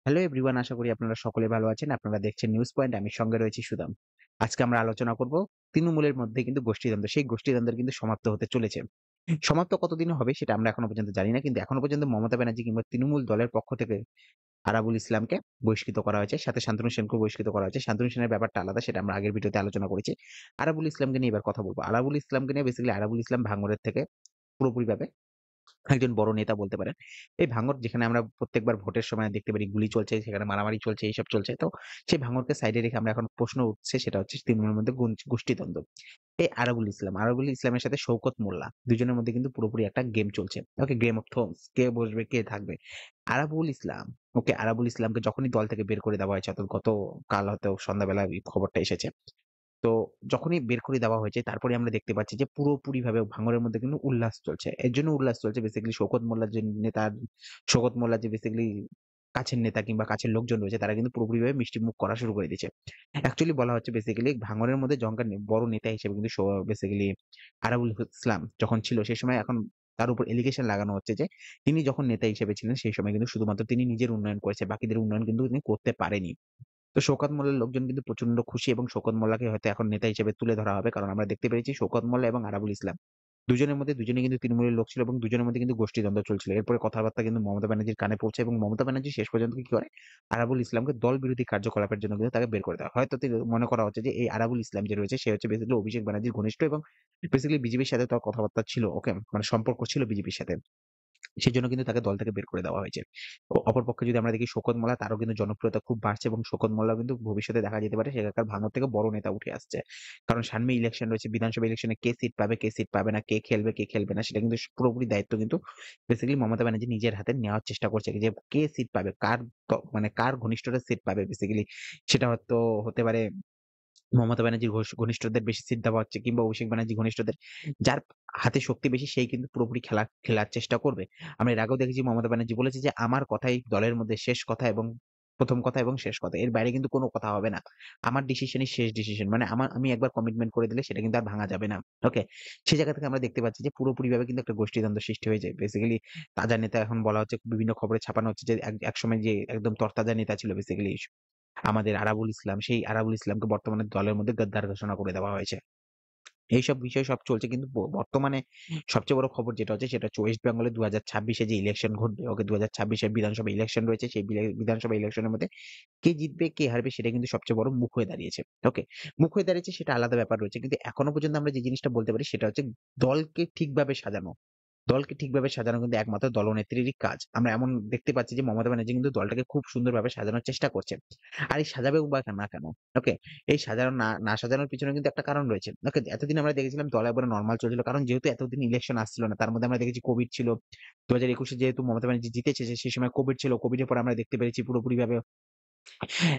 Hello everyone, আশা করি আপনারা সকলে ভালো আছেন। আপনারা দেখছেন নিউজ পয়েন্ট। আমি সঙ্গে রয়েছি সুদাম। আজকে আমরা আলোচনা করব তৃণমূলের মধ্যে কিন্তু গোষ্ঠীদ্বন্দ্ব। সেই গোষ্ঠীদ্বন্দ্বের কিন্তু সমাপ্ত হতে চলেছে। সমাপ্ত কতদিনে হবে সেটা আমরা এখনো পর্যন্ত জানি না। কিন্তু এখনো পর্যন্ত মমতা ব্যানার্জি কিংবা তৃণমূল দলের পক্ষ থেকে আরাবুল ইসলামকে বহিষ্কৃত করা হয়েছে। সাথে শান্তনু সেনকেও বহিষ্কৃত করা হয়েছে। শান্তনু সেনের ব্যাপারটা আলাদা, সেটা আমরা আগের ভিডিওতে আলোচনা করেছি। আরাবুল ইসলামকে নিয়ে এবার কথা বলব। আরাবুল ইসলামকে নিয়ে বেসিক্যালি আরাবুল ইসলাম ভাঙড়ের থেকে পুরোপুরিভাবে একজন বড় নেতা বলতে পারেন। এই ভাঙড় যেখানে আমরা প্রত্যেকবার ভোটের সময় দেখতে পারি গুলি চলছে, সেখানে মারামারি চলছে, এইসব চলছে। তো সেই ভাঙড়কে সাইডে রেখে আমরা এখন প্রশ্ন উঠছে, সেটা হচ্ছে তৃণমূলের মধ্যে গোষ্ঠীদ্বন্দ্ব। এই আরাবুল ইসলামের সাথে শওকত মোল্লা দুজনের মধ্যে কিন্তু পুরোপুরি একটা গেম চলছে। ওকে, গেম অফ থ্রোনস, কে বসবে কে থাকবে। আরাবুল ইসলাম আরাবুল ইসলামকে যখনই দল থেকে বের করে দেওয়া হয়েছে, অর্থাৎ গতকাল হয়তো সন্ধ্যাবেলা এই খবরটা এসেছে। তো যখনই বের করে দেওয়া হয়েছে তারপরে আমরা দেখতে পাচ্ছি যে পুরোপুরিভাবে ভাঙড়ের মধ্যে কিন্তু উল্লাস চলছে। এর জন্য উল্লাস চলছে বেসিক্যালি শওকত মোল্লার যে বেসিক্যালি কাছের নেতা কিংবা কাছের লোকজন রয়েছে, তারা কিন্তু পুরোপুরিভাবে মিষ্টিমুখ করা শুরু করে দিয়েছে। অ্যাকচুয়ালি বলা হচ্ছে বেসিক্যালি ভাঙড়ের মধ্যে জঙ্কার বড় নেতা হিসেবে কিন্তু বেসিক্যালি আরাবুল ইসলাম যখন ছিল সেই সময়, এখন তার উপর এলিগেশন লাগানো হচ্ছে যে তিনি যখন নেতা হিসেবে ছিলেন সেই সময় কিন্তু শুধুমাত্র তিনি নিজের উন্নয়ন করেছে, বাকিদের উন্নয়ন কিন্তু তিনি করতে পারেনি। তো শওকত মোল্লার লোকজন কিন্তু প্রচন্ড খুশি এবং শওকত মোল্লাকে হয়তো এখন নেতা হিসেবে তুলে ধরা হবে। কারণ আমরা দেখতে পেরেছি শওকত মোল্লা এবং আরাবুল ইসলাম দুজনের মধ্যে দুজনেই কিন্তু তৃণমূলের লোক ছিল এবং দুজনের মধ্যে কিন্তু গোষ্ঠীদ্বন্দ্ব চলছিল। এরপরে কথাবার্তা কিন্তু মমতা ব্যানার্জির কানে পৌঁছে এবং মমতা ব্যানার্জি শেষ পর্যন্ত কি করে, আরাবুল ইসলামকে দল বিরোধী কার্যকলাপের জন্য কিন্তু তাকে বের করে দেওয়া হয়। হয়তো মনে করা হচ্ছে যে এই আরাবুল ইসলাম যে রয়েছে সে হচ্ছে বেসিক্যালি অভিষেক ব্যানার্জির ঘনিষ্ঠ এবং বেসিক্যালি বিজেপির সাথে তার কথাবার্তা ছিল, ওকে, মানে সম্পর্ক ছিল বিজেপির সাথে। সেজন্য কিন্তু তাকে দল থেকে বের করে দেওয়া হয়েছে। অপরপক্ষে যদি আমরা দেখি শওকত মোল্লা, তারও কিন্তু জনপ্রিয়তা খুব বাড়ছে এবং শওকত মোল্লাও কিন্তু ভবিষ্যতে দেখা যেতে পারে সেখানকার ভাঙড় থেকে বড় নেতা উঠে আসছে। কারণ সামনে ইলেকশন রয়েছে, বিধানসভা ইলেকশনে কে সিট পাবে, কে সিট পাবে না, কে খেলবে, কে খেলবে না, সেটা কিন্তু পুরোপুরি দায়িত্ব কিন্তু বেসিক্যালি মমতা ব্যানার্জি নিজের হাতে নেওয়ার চেষ্টা করছে যে কে সিট পাবে, মানে কার ঘনিষ্ঠরা সিট পাবে বেসিক্যালি। সেটা হয়তো হতে পারে মমতা ব্যানার্জির ঘনিষ্ঠদের বেশি সিট দেওয়া হচ্ছে কিংবা অভিষেক ব্যানার্জি ঘনিষ্ঠদের, যার হাতে শক্তি বেশি সেই কিন্তু পুরোপুরি খেলার চেষ্টা করবে। আমরা এর আগেও দেখেছি মমতা ব্যানার্জি বলেছে যে আমার কথাই দলের মধ্যে শেষ কথা এবং প্রথম কথা এবং শেষ কথা। এর বাইরে কিন্তু কোনো কথা হবে না। আমার ডিসিশনই শেষ ডিসিশন। মানে আমি একবার কমিটমেন্ট করে দিলে সেটা কিন্তু আর ভাঙা যাবে না। ওকে? সেই জায়গা থেকে আমরা দেখতে পাচ্ছি যে পুরোপুরিভাবে কিন্তু একটা গোষ্ঠীদ্বন্দ্ব সৃষ্টি হয়ে যায়। বেসিক্যালি তাজা নেতা এখন বলা হচ্ছে, বিভিন্ন খবরে ছাপানো হচ্ছে যে একসময় যে একদম তরতাজা নেতা ছিল বেসিক্যালি আমাদের আরাবুল ইসলাম, সেই আরাবুল ইসলামকে বর্তমানে দলের মধ্যে গদ্দার ঘোষণা করে দেওয়া হয়েছে। এইসব বিষয় সব চলছে কিন্তু বর্তমানে সবচেয়ে বড় খবর যেটা হচ্ছে সেটা হচ্ছে ওয়েস্ট বেঙ্গলে ২০২৬ যে ইলেকশন ঘটবে, ওকে, ২০২৬ এর বিধানসভা ইলেকশন রয়েছে। সেই বিধানসভা ইলেকশনের মধ্যে কে জিতবে, কে হারবে সেটা কিন্তু সবচেয়ে বড় মুখ হয়ে দাঁড়িয়েছে। ওকে? মুখ হয়ে দাঁড়িয়েছে সেটা আলাদা ব্যাপার রয়েছে। কিন্তু এখনো পর্যন্ত আমরা যে জিনিসটা বলতে পারি সেটা হচ্ছে দলকে ঠিকভাবে সাজানো। দলকে ঠিকভাবে সাজানো কিন্তু একমাত্র দলনেত্রীরই কাজ। আমরা এমন দেখতে পাচ্ছি যে মমতা ব্যানার্জি কিন্তু দলটাকে খুব সুন্দরভাবে সাজানোর চেষ্টা করছে। আর এই সাজাবেও বা না কেন? ওকে? এই সাজানো না সাজানোর পিছনে কিন্তু একটা কারণ রয়েছে। ওকে? এতদিন আমরা দেখেছিলাম দল একবারে নরমাল চলছিল। কারণ যেহেতু এতদিন ইলেকশন আসছিল না। তার মধ্যে আমরা দেখেছি কোভিড ছিল। ২০২১ এ যেহেতু মমতা ব্যানার্জি জিতেছে সেই সময় কোভিড ছিল। কোভিডের পর আমরা দেখতে পেরেছি পুরোপুরিভাবে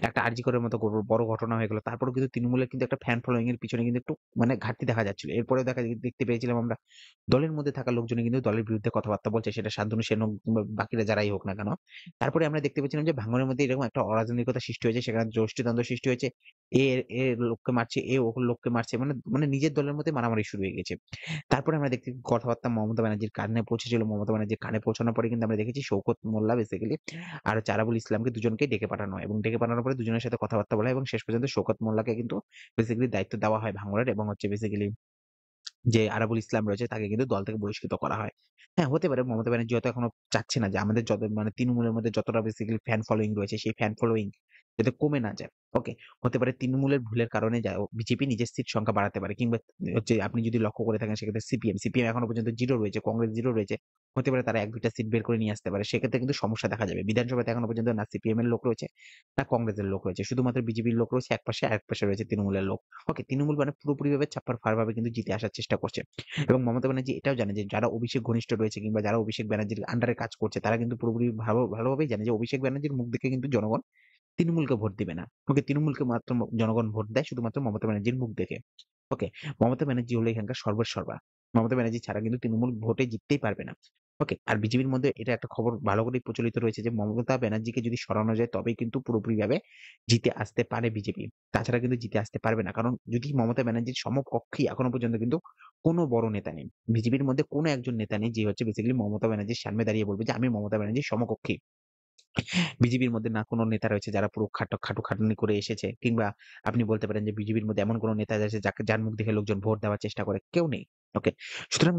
একটা আরজি করের মতো বড় ঘটনা হয়ে গেল। তারপরেও কিন্তু তৃণমূলের কিন্তু একটা ফ্যান ফলোইং এর পিছনে কিন্তু একটু মানে ঘাটতি দেখা যাচ্ছিল। এরপরেও দেখতে পেয়েছিলাম আমরা দলের মধ্যে থাকা লোকজনই কিন্তু দলের বিরুদ্ধে কথাবার্তা বলছে। সেটা শান্তনু সেন হোক কিংবা বাকিরা যারাই হোক না কেন। তারপরে আমরা দেখতে পেয়েছিলাম যে ভাঙনের মধ্যে এরকম একটা অরাজনৈতিকতা সৃষ্টি হয়েছে। সেখানে গোষ্ঠীদ্বন্দ্ব সৃষ্টি হয়েছে। এর লোককে মারছে, ওর লোককে মারছে। মানে নিজের দলের মধ্যে মারামারি শুরু হয়ে গেছে। তারপরে আমরা দেখছি কথাবার্তা মমতা ব্যানার্জির কানে পৌঁছেছিল। মমতা ব্যানার্জির কানে পৌঁছানোর পরে কিন্তু আমরা দেখেছি শওকত মোল্লা বেসিক্যালি আর হচ্ছে আরাবুল ইসলামকে দুজনকেই ডেকে পাঠানো হয় এবং ডেকে পাঠানোর পরে দুজনের সাথে কথাবার্তা বলা হয় এবং শেষ পর্যন্ত শওকত মোল্লাকে কিন্তু বেসিক্যালি দায়িত্ব দেওয়া হয় ভাঙড়ের এবং হচ্ছে বেসিক্যালি যে আরাবুল ইসলাম রয়েছে তাকে কিন্তু দল থেকে বহিষ্কৃত করা হয়। হ্যাঁ, হতে পারে মমতা ব্যানার্জি হয়তো এখনো চাচ্ছে না যে আমাদের যত মানে তৃণমূলের মধ্যে যতটা বেসিক্যালি ফ্যান ফলোইং রয়েছে সেই ফ্যান ফলোইং যাতে কমে না যায়। ওকে? হতে পারে তৃণমূলের ভুলের কারণে বিজেপি নিজের সিট সংখ্যা বাড়াতে পারে কিংবা হচ্ছে আপনি যদি লক্ষ্য করে থাকেন সেক্ষেত্রে সিপিএম এখনো পর্যন্ত 0 রয়েছে, কংগ্রেস 0 রয়েছে। হতে পারে তারা ১-২ টা সিট বের করে নিয়ে আসতে পারে। সেক্ষেত্রে কিন্তু সমস্যা দেখা যাবে। বিধানসভাতে এখনো পর্যন্ত না সিপিএম এর লোক রয়েছে, না কংগ্রেসের লোক রয়েছে। শুধুমাত্র বিজেপির লোক রয়েছে এক পাশে, আরেক পাশে রয়েছে তৃণমূলের লোক। ওকে? তৃণমূল মানে পুরোপুরিভাবে ছাপ্পার ফাড় ভাবে কিন্তু জিতে আসার চেষ্টা করছে। এবং মমতা ব্যানার্জি এটাও জানে যে যারা অভিষেক ঘনিষ্ঠ রয়েছে কিংবা যারা অভিষেক ব্যানার্জির আন্ডারে কাজ করছে তারা কিন্তু পুরোপুরি ভালোভাবেই জানে যে অভিষেক ব্যানার্জির মুখ দেখে কিন্তু জনগণ তৃণমূলকে ভোট দিবে না। ওকে, তৃণমূলকে মাত্র জনগণ ভোট দেয় শুধুমাত্র মমতা ব্যানার্জির মুখ দেখে। ওকে, মমতা ব্যানার্জি হলো এখানকার সর্বেসর্বা। মমতা ব্যানার্জি ছাড়া কিন্তু তৃণমূল ভোটে জিততেই পারবে না। ওকে, আর বিজেপির মধ্যে এটা একটা খবর ভালো করেই প্রচলিত রয়েছে যে মমতা ব্যানার্জিকে যদি সরানো যায় তবেই কিন্তু পুরোপুরিভাবে জিতে আসতে পারে বিজেপি। তাছাড়া কিন্তু জিতে আসতে পারবে না। কারণ যদি মমতা ব্যানার্জির সমকক্ষী এখনো পর্যন্ত কিন্তু কোনো বড় নেতা নেই। বিজেপির মধ্যে কোনো একজন নেতা নেই যে হচ্ছে বেসিক্যালি মমতা ব্যানার্জির সামনে দাঁড়িয়ে বলবে যে আমি মমতা ব্যানার্জির সমকক্ষী। বিজেপির মধ্যে না কোনো নেতা রয়েছে যারা পুরো খাটাখাটনি করে এসেছে, কিংবা আপনি বলতে পারেন যে বিজেপির মধ্যে এমন কোনো নেতা আছে যার মুখ দেখে লোকজন ভোট দেওয়ার চেষ্টা করে। কেউ নেই। ওকে। সুতরাং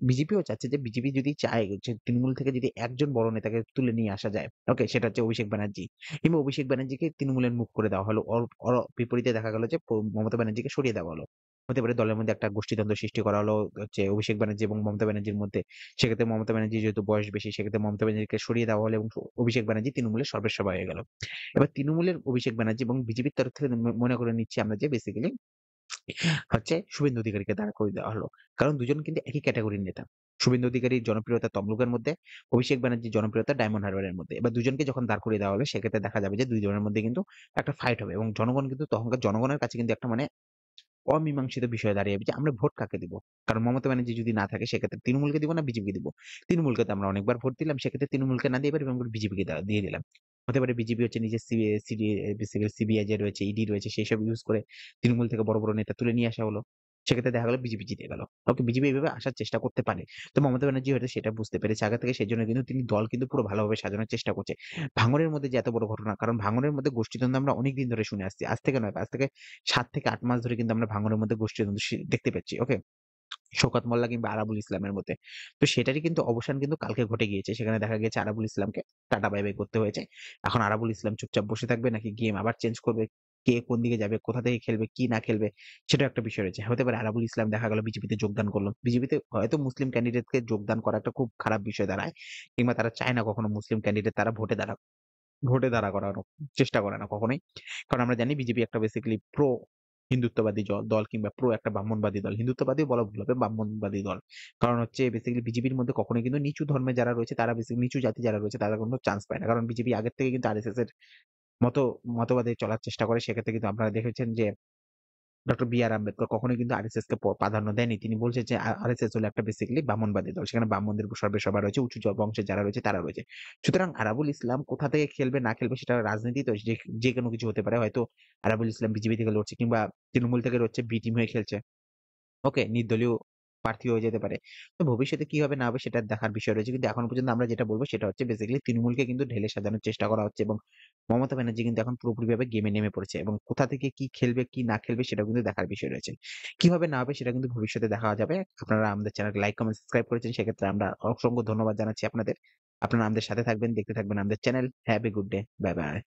বিজেপিও চাচ্ছে যে বিজেপি যদি চায় যে তৃণমূল থেকে যদি একজন বড় নেতাকে তুলে নিয়ে আসা যায়, ওকে? সেটা হচ্ছে অভিষেক ব্যানার্জী। কিংবা অভিষেক ব্যানার্জীকে তৃণমূলের মুখ করে দেওয়া হলো। ওর বিপরীতে দেখা গেল যে মমতা ব্যানার্জীকে সরিয়ে দেওয়া হলো। হতে পারে দলের মধ্যে একটা গোষ্ঠীদ্বন্দ্ব সৃষ্টি করা হলো হচ্ছে অভিষেক ব্যানার্জী এবং মমতা ব্যানার্জীর মধ্যে। সেক্ষেত্রে মমতা ব্যানার্জী যেহেতু বয়স বেশি, সেক্ষেত্রে মমতা ব্যানার্জীকে সরিয়ে দেওয়া হলো এবং অভিষেক ব্যানার্জী তৃণমূলের সর্বেসর্বা হয়ে গেল। এবার তৃণমূলের অভিষেক ব্যানার্জী এবং বিজেপির তরফ থেকে মনে করে নিচ্ছি আমরা যে বেসিক্যালি হচ্ছে শুভেন্দু অধিকারীকে দাঁড় করিয়ে দেওয়া হলো। কারণ দুজন কিন্তু একই ক্যাটেগরির নেতা। শুভেন্দু অধিকারীর জনপ্রিয়তা তমলুকের মধ্যে, অভিষেক ব্যানার্জির জনপ্রিয়তা ডায়মন্ড হারবারের মধ্যে। এবার দুজনকে যখন দাঁড় করিয়ে দেওয়া হবে সেক্ষেত্রে দেখা যাবে যে ২ জনের মধ্যে কিন্তু একটা ফাইট হবে এবং জনগণ কিন্তু তখনকার জনগণের কাছে কিন্তু একটা মানে অমীমাংসিত বিষয় দাঁড়িয়ে যাবে যে আমরা ভোট কাকে দিব? কারণ মমতা ব্যানার্জি যদি না থাকে সেক্ষেত্রে তৃণমূলকে দিব না বিজেপিকে দিব? তৃণমূলকে তো আমরা অনেকবার ভোট দিলাম। সেক্ষেত্রে তৃণমূলকে না দিয়ে এবার এবং বিজেপিকে দিয়ে দিলাম। হতে পারে বিজেপি হচ্ছে নিজের বেসিক্যালি সিবিআই যে রয়েছে, ইডি রয়েছে সেইসব ইউজ করে তৃণমূল থেকে বড় নেতা তুলে নিয়ে আসা হলো। সেক্ষেত্রে দেখা গেল বিজেপি জিতে গেল। ওকে, বিজেপি এভাবে আসার চেষ্টা করতে পারে। তো মমতা ব্যানার্জি হয়তো সেটা বুঝতে পেরেছে আগে থেকে, সেজন্য কিন্তু তিনি দল কিন্তু পুরো ভালোভাবে সাজানোর চেষ্টা করছে। ভাঙনের মধ্যে যে এত বড় ঘটনা, কারণ ভাঙনের মধ্যে গোষ্ঠীদ্বন্দ্ব আমরা অনেকদিন ধরে শুনে আসছি। আজ থেকে নয়, আজ থেকে ৭ থেকে ৮ মাস ধরে কিন্তু আমরা ভাঙনের মধ্যে গোষ্ঠীদ্বন্দ্ব দেখতে পাচ্ছি। ওকে? শওকত মোল্লা কিংবা আরাবুল ইসলামের মধ্যে। তো সেটারই কিন্তু অবসান কিন্তু কালকে ঘটে গিয়েছে। সেখানে দেখা গেছে আরাবুল ইসলামকে টাটা বাই বাই করতে হয়েছে। এখন আরাবুল ইসলাম চুপচাপ বসে থাকবে নাকি গেম আবার চেঞ্জ করবে? কে কোন দিকে যাবে? কোথা থেকে খেলবে? কি না খেলবে? সেটাও একটা বিষয় রয়েছে। হতে পারে আরাবুল ইসলাম দেখা গেল বিজেপিতে যোগদান করল। বিজেপিতে হয়তো মুসলিম ক্যান্ডিডেটকে যোগদান করা একটা খুব খারাপ বিষয় দাঁড়ায়। কিংবা তারা চায় না কখনো মুসলিম ক্যান্ডিডেট তারা ভোটে দাঁড়া করানোর চেষ্টা করে না কখনোই। কারণ আমরা জানি বিজেপি একটা বেসিক্যালি প্রো হিন্দুত্ববাদী দল কিংবা প্রো একটা ব্রাহ্মণবাদী দল। হিন্দুত্ববাদীও বলা ভুল হবে, ব্রাহ্মণবাদী দল। কারণ হচ্ছে বেসিক্যালি বিজেপির মধ্যে কখনোই কিন্তু নিচু ধর্মে যারা রয়েছে তারা নিচু জাতি যারা রয়েছে তারা কোনো চান্স পায় না। কারণ বিজেপি আগের থেকে কিন্তু আরএসএস এর মতো মতবাদে চলার চেষ্টা করে। সেক্ষেত্রে কিন্তু আপনারা দেখেছেন যে ডক্টর বি. আর. আম্বেদকর কখনোই কিন্তু আরএসএস কে প্রাধান্য দেয়নি। তিনি বলছেন যে আরএসএস হলো একটা বেসিক্যালি ব্রাহ্মণবাদী দল। সেখানে ব্রাহ্মণদের সর্বেসর্বা রয়েছে, উঁচু বংশের যারা রয়েছে তারা রয়েছে। সুতরাং আরাবুল ইসলাম কোথা থেকে খেলবে না খেলবে সেটা রাজনীতি তো যেকোনো কিছু হতে পারে। হয়তো আরাবুল ইসলাম বিজেপি থেকে লড়ছে কিংবা তৃণমূল থেকে লড়ছে, বি টিম হয়ে খেলছে। ওকে, নির্দলীয় প্রার্থী হয়ে যেতে পারে। তো ভবিষ্যতে কি হবে না হবে সেটা দেখার বিষয় রয়েছে। কিন্তু এখনো পর্যন্ত আমরা যেটা বলব সেটা হচ্ছে বেসিক্যালি তৃণমূলকে কিন্তু ঢেলে সাজানোর চেষ্টা করা হচ্ছে এবং মমতা ব্যানার্জি কিন্তু এখন পুরোপুরিভাবে গেমে নেমে পড়েছে এবং কোথা থেকে কি খেলবে, কি না খেলবে সেটাও কিন্তু দেখার বিষয় রয়েছে। কি হবে না হবে সেটা কিন্তু ভবিষ্যতে দেখা যাবে। আপনারা আমাদের চ্যানেলকে লাইক, কমেন্ট, সাবস্ক্রাইব করেছেন সেক্ষেত্রে আমরা অসংখ্য ধন্যবাদ জানাচ্ছি আপনাদের। আপনারা আমাদের সাথে থাকবেন, দেখতে থাকবেন আমাদের চ্যানেল। Have a good day. Bye, by.